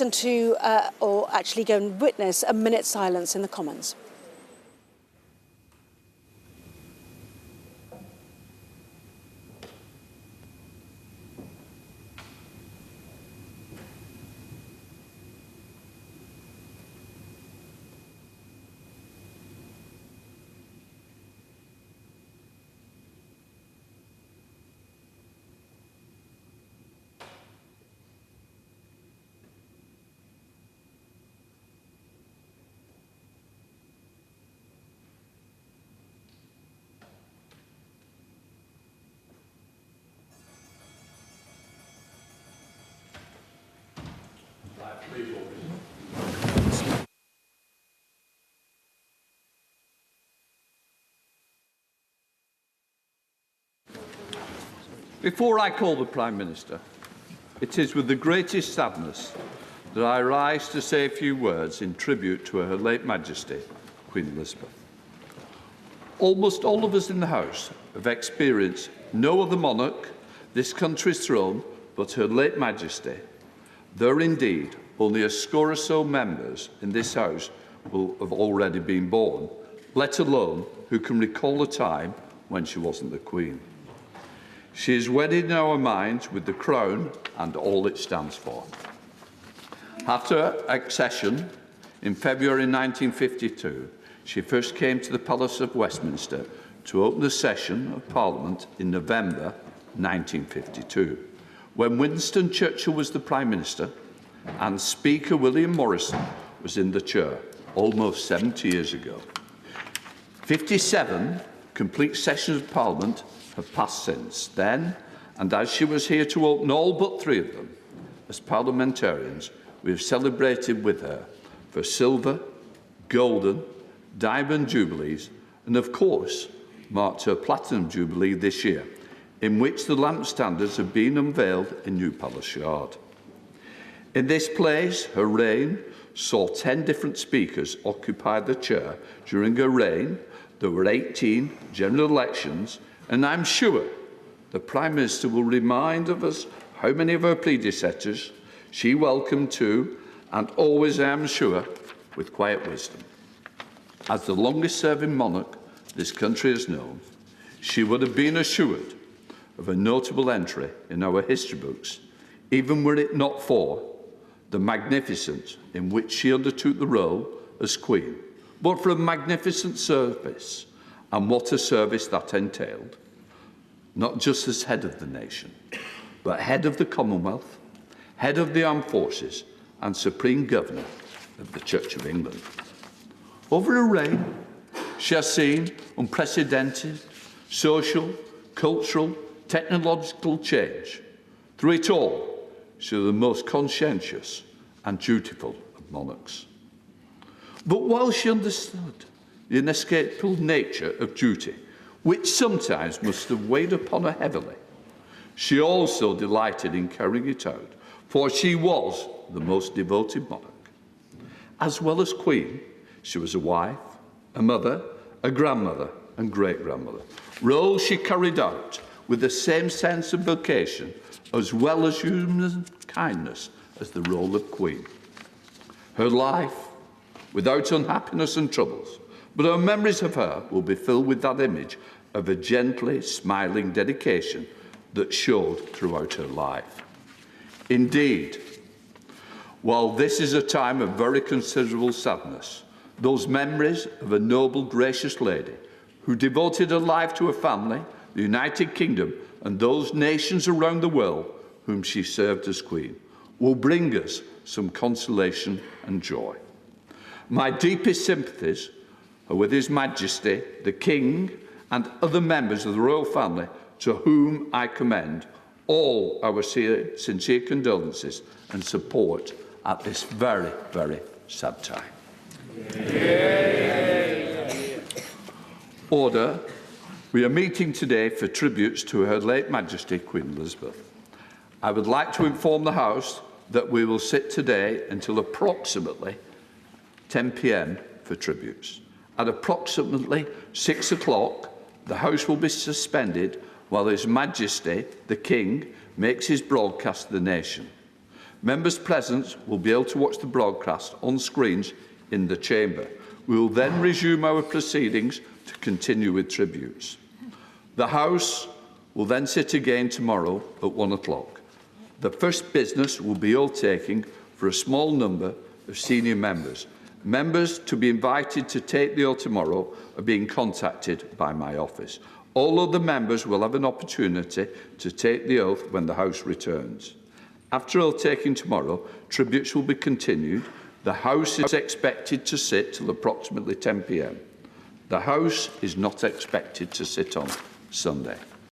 listen to, or actually go and witness, a minute's silence in the Commons. Before I call the Prime Minister, it is with the greatest sadness that I rise to say a few words in tribute to Her late Majesty, Queen Elizabeth. Almost all of us in the House have experienced no other monarch, this country's throne, but Her late Majesty. There are indeed only a score or so members in this House will have already been born, let alone who can recall a time when she wasn't the Queen. She is wedded in our minds with the crown and all it stands for. After accession in February 1952, she first came to the Palace of Westminster to open the session of Parliament in November 1952, when Winston Churchill was the Prime Minister and Speaker William Morrison was in the chair, almost 70 years ago. 57 complete sessions of Parliament have passed since then, and as she was here to open all but 3 of them, as parliamentarians, we have celebrated with her for silver, golden, diamond jubilees, and of course, marked her platinum jubilee this year, in which the lamp standards have been unveiled in New Palace Yard. In this place, her reign saw 10 different speakers occupy the chair. During her reign, there were 18 general elections, and I'm sure the Prime Minister will remind of us how many of her predecessors she welcomed to, and always, I am sure, with quiet wisdom. As the longest-serving monarch this country has known, she would have been assured of a notable entry in our history books, even were it not for the magnificence in which she undertook the role as Queen, but for a magnificent service, and what a service that entailed, not just as head of the nation, but head of the Commonwealth, head of the Armed Forces, and Supreme Governor of the Church of England. Over her reign, she has seen unprecedented social, cultural, technological change. Through it all, she was the most conscientious and dutiful of monarchs. But while she understood the inescapable nature of duty, which sometimes must have weighed upon her heavily, she also delighted in carrying it out, for she was the most devoted monarch. As well as Queen, she was a wife, a mother, a grandmother and great-grandmother, roles she carried out with the same sense of vocation as well as human kindness as the role of Queen. Her life, without unhappiness and troubles, but our memories of her will be filled with that image of a gently smiling dedication that showed throughout her life. Indeed, while this is a time of very considerable sadness, those memories of a noble, gracious lady who devoted her life to her family, the United Kingdom, and those nations around the world whom she served as Queen, will bring us some consolation and joy. My deepest sympathies are with His Majesty, the King, and other members of the royal family, to whom I commend all our sincere condolences and support at this very, very sad time. Order. We are meeting today for tributes to Her late Majesty Queen Elizabeth. I would like to inform the House that we will sit today until approximately 10 p.m. for tributes. At approximately 6 o'clock, the House will be suspended while His Majesty, the King, makes his broadcast to the nation. Members present will be able to watch the broadcast on screens in the chamber. We will then resume our proceedings to continue with tributes. The House will then sit again tomorrow at 1 o'clock. The first business will be oath-taking for a small number of senior members. Members to be invited to take the oath tomorrow are being contacted by my office. All other members will have an opportunity to take the oath when the House returns. After oath-taking tomorrow, tributes will be continued. The House is expected to sit till approximately 10 p.m. The House is not expected to sit on Sunday.